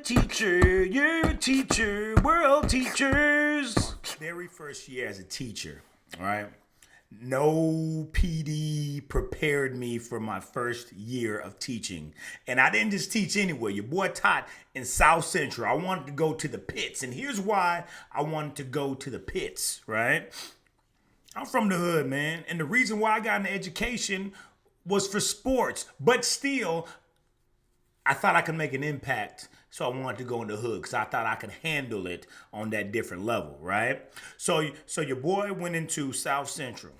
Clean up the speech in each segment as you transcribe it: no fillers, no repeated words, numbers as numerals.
you're a teacher, we're all teachers. Very first year as a teacher, all right? No PD prepared me for my first year of teaching. And I didn't just teach anywhere. Your boy taught in South Central. I wanted to go to the pits. And here's why I wanted to go to the pits, right? I'm from the hood, man. And the reason why I got an education was for sports. But still, I thought I could make an impact. So I wanted to go in the hood because I thought I could handle it on that different level, right? So your boy went into South Central.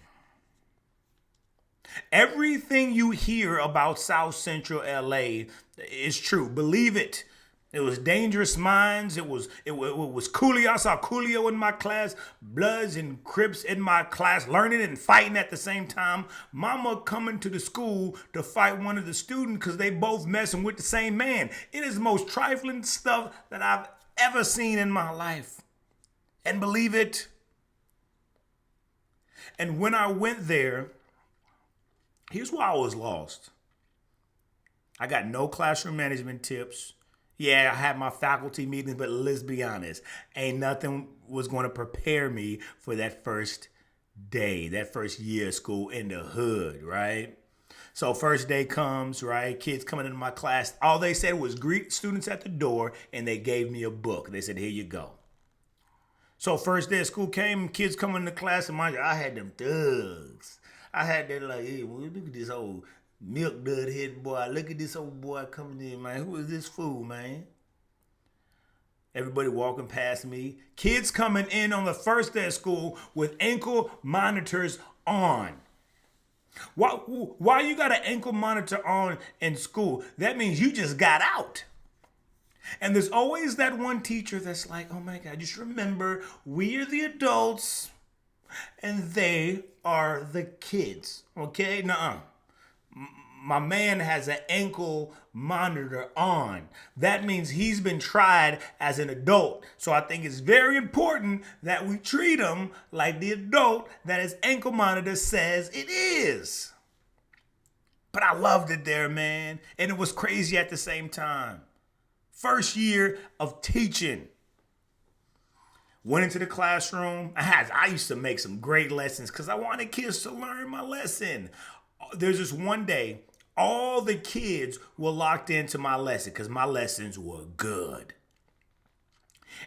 Everything you hear about South Central LA is true. Believe it. It was Dangerous Minds. It was Coolio. I saw Coolio in my class. Bloods and Crips in my class, learning and fighting at the same time. Mama coming to the school to fight one of the students because they both messing with the same man. It is the most trifling stuff that I've ever seen in my life. And believe it. And when I went there, here's why I was lost. I got no classroom management tips. Yeah, I had my faculty meetings, but let's be honest, ain't nothing was going to prepare me for that first day, that first year of school in the hood, right? So first day comes, right? Kids coming into my class. All they said was greet students at the door, and they gave me a book. They said, here you go. So first day of school came, kids coming into class, and I had them thugs. I had that like, hey, well, look at this old milk dud head boy. Look at this old boy coming in, man. Who is this fool, man? Everybody walking past me. Kids coming in on the first day of school with ankle monitors on. Why you got an ankle monitor on in school? That means you just got out. And there's always that one teacher that's like, oh my God, just remember, we are the adults and they are the kids. Okay? Nuh-uh. My man has an ankle monitor on. That means he's been tried as an adult. So I think it's very important that we treat him like the adult that his ankle monitor says it is. But I loved it there, man. And it was crazy at the same time. First year of teaching. Went into the classroom. I used to make some great lessons because I wanted kids to learn my lesson. There's this one day, all the kids were locked into my lesson because my lessons were good.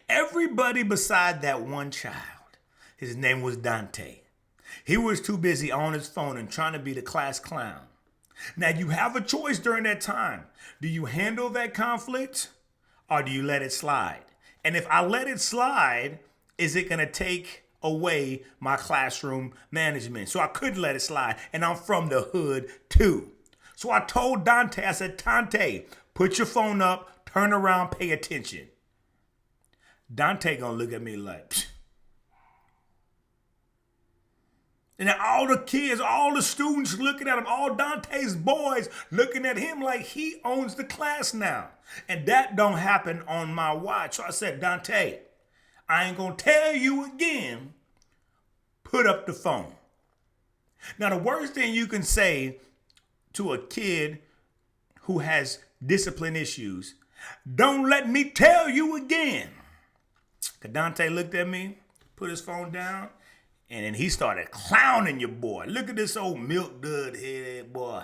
Everybody beside that one child, his name was Dante. He was too busy on his phone and trying to be the class clown. Now you have a choice during that time. Do you handle that conflict or do you let it slide? And if I let it slide, is it going to take away my classroom management? So I couldn't let it slide. And I'm from the hood too. So I told Dante, I said, Dante, put your phone up, turn around, pay attention. Dante gonna look at me like, psh. And then all the kids, all the students looking at him, all Dante's boys looking at him like he owns the class now. And that don't happen on my watch. So I said, Dante, I ain't gonna tell you again, put up the phone. Now the worst thing you can say to a kid who has discipline issues, don't let me tell you again. Dante looked at me, put his phone down, and then he started clowning your boy. Look at this old milk dud headed boy.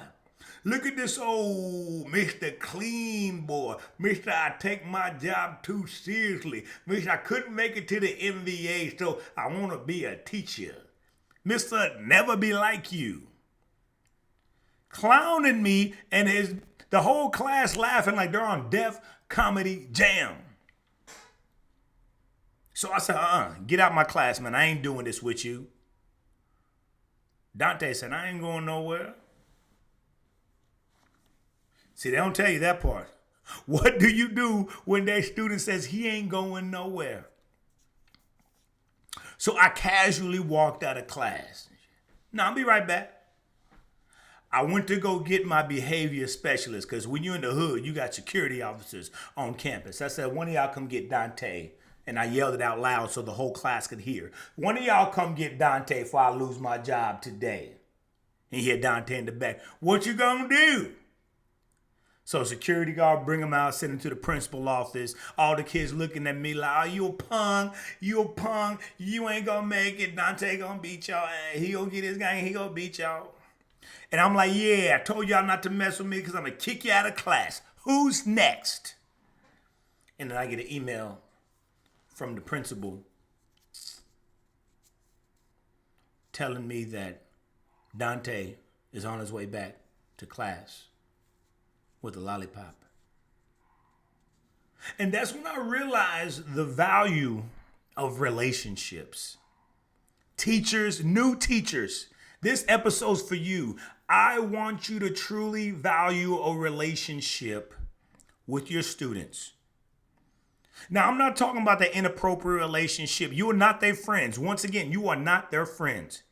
Look at this old Mr. Clean boy. Mr. I take my job too seriously. Mr. I couldn't make it to the MBA, so I want to be a teacher. Mr. Never be like you. Clowning me and the whole class laughing like they're on Def Comedy Jam. So I said, get out my class, man. I ain't doing this with you. Dante said, I ain't going nowhere. See, they don't tell you that part. What do you do when that student says he ain't going nowhere? So I casually walked out of class. No, I'll be right back. I went to go get my behavior specialist because when you're in the hood, you got security officers on campus. I said, one of y'all come get Dante. And I yelled it out loud so the whole class could hear. One of y'all come get Dante before I lose my job today. And you hear Dante in the back. What you gonna do? So security guard bring him out, send him to the principal office. All the kids looking at me like, oh, you a punk, you ain't gonna make it. Dante gonna beat y'all. He gonna get his gang, he gonna beat y'all. And I'm like, yeah, I told y'all not to mess with me because I'm gonna kick you out of class. Who's next? And then I get an email from the principal telling me that Dante is on his way back to class with a lollipop. And that's when I realized the value of relationships. Teachers, new teachers, this episode's for you. I want you to truly value a relationship with your students. Now, I'm not talking about the inappropriate relationship. You are not their friends. Once again, you are not their friends.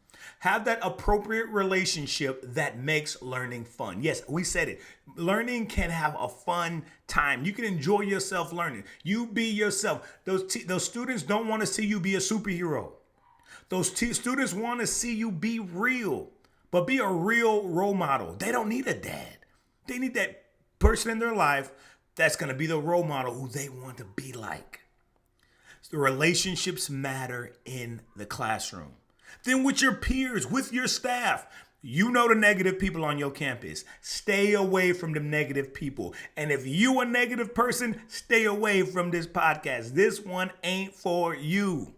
Have that appropriate relationship that makes learning fun. Yes, we said it. Learning can have a fun time. You can enjoy yourself learning. You be yourself. Those students don't want to see you be a superhero. Those students want to see you be real, but be a real role model. They don't need a dad. They need that person in their life that's going to be the role model who they want to be like. The relationships matter in the classroom. Then with your peers, with your staff, you know the negative people on your campus. Stay away from the negative people. And if you a negative person, stay away from this podcast. This one ain't for you.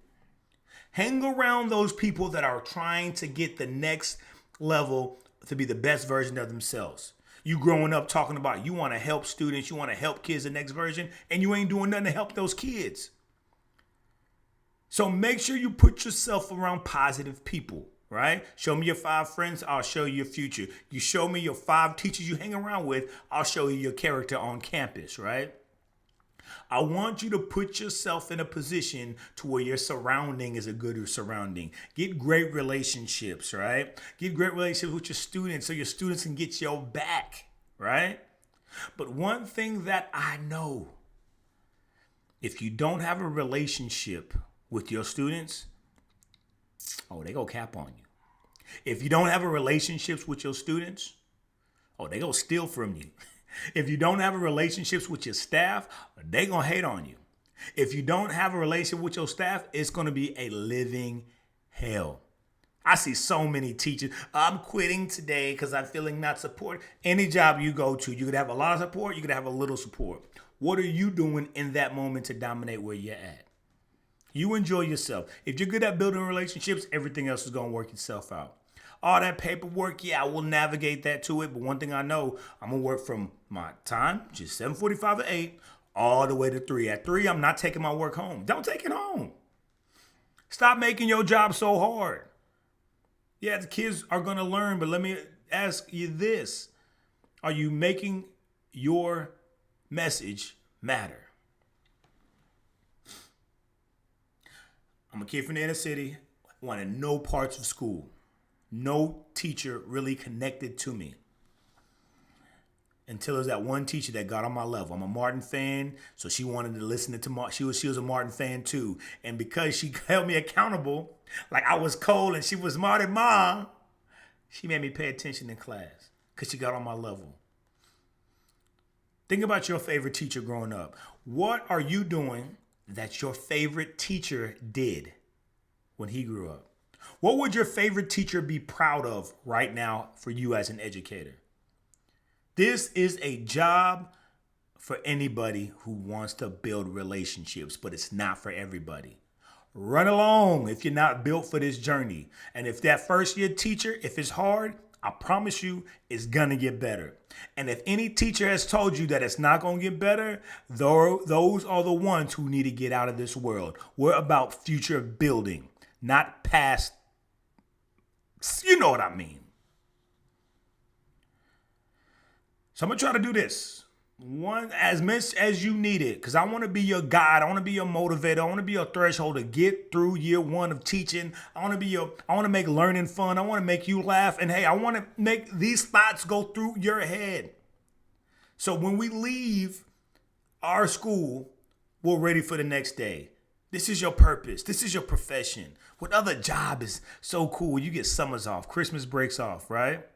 Hang around those people that are trying to get the next level to be the best version of themselves. You growing up talking about you want to help students, you want to help kids the next version, and you ain't doing nothing to help those kids. So make sure you put yourself around positive people, right? Show me your 5 friends, I'll show you your future. You show me your 5 teachers you hang around with, I'll show you your character on campus, right? I want you to put yourself in a position to where your surrounding is a good surrounding. Get great relationships, right? Get great relationships with your students so your students can get your back, right? But one thing that I know, if you don't have a relationship with your students, they go cap on you. If you don't have a relationships with your students, they go steal from you. If you don't have a relationships with your staff, they gonna hate on you. If you don't have a relationship with your staff, it's gonna be a living hell. I see so many teachers. I'm quitting today because I'm feeling not supported. Any job you go to, you could have a lot of support, you could have a little support. What are you doing in that moment to dominate where you're at? You enjoy yourself. If you're good at building relationships, everything else is gonna work itself out. All that paperwork, I will navigate that to it. But one thing I know, I'm going to work from my time, just 7:45 to 8, all the way to 3. At 3, I'm not taking my work home. Don't take it home. Stop making your job so hard. Yeah, the kids are going to learn, but let me ask you this. Are you making your message matter? I'm a kid from the inner city, wanted no parts of school. No teacher really connected to me until there was that one teacher that got on my level. I'm a Martin fan, so she wanted to listen to Martin. She was a Martin fan too. And because she held me accountable, like I was Cole and she was Martin Ma, she made me pay attention in class because she got on my level. Think about your favorite teacher growing up. What are you doing that your favorite teacher did when he grew up? What would your favorite teacher be proud of right now for you as an educator? This is a job for anybody who wants to build relationships, but it's not for everybody. Run along if you're not built for this journey. And if that first year teacher, if it's hard, I promise you it's going to get better. And if any teacher has told you that it's not going to get better, those are the ones who need to get out of this world. We're about future building, not past. You know what I mean. So I'm going to try to do this. One, as much as you need it, because I want to be your guide. I want to be your motivator. I want to be your threshold to get through year 1 of teaching. I want to make learning fun. I want to make you laugh. And hey, I want to make these thoughts go through your head. So when we leave our school, we're ready for the next day. This is your purpose. This is your profession. What other job is so cool? You get summers off, Christmas breaks off, right?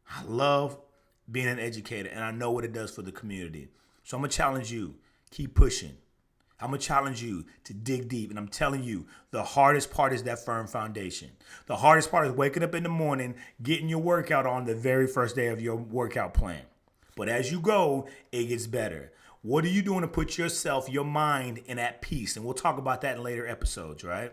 I love being an educator, and I know what it does for the community. So I'm going to challenge you. Keep pushing. I'm going to challenge you to dig deep. And I'm telling you, the hardest part is that firm foundation. The hardest part is waking up in the morning, getting your workout on the very first day of your workout plan. But as you go, it gets better. What are you doing to put yourself, your mind, in at peace? And we'll talk about that in later episodes, right?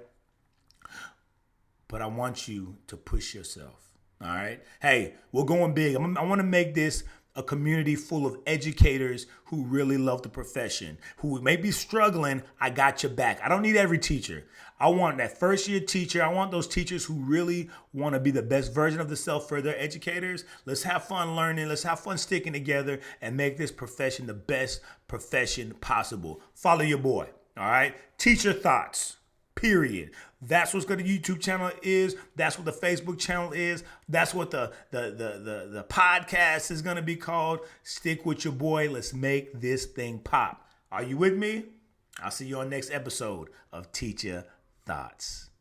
But I want you to push yourself. All right. Hey, we're going big. I want to make this a community full of educators who really love the profession, who may be struggling. I got your back. I don't need every teacher. I want that first year teacher. I want those teachers who really want to be the best version of themselves for their educators. Let's have fun learning. Let's have fun sticking together and make this profession the best profession possible. Follow your boy. All right. Teacher thoughts. Period. That's what the YouTube channel is. That's what the Facebook channel is. That's what the podcast is going to be called. Stick with your boy. Let's make this thing pop. Are you with me? I'll see you on next episode of Teacher Thoughts.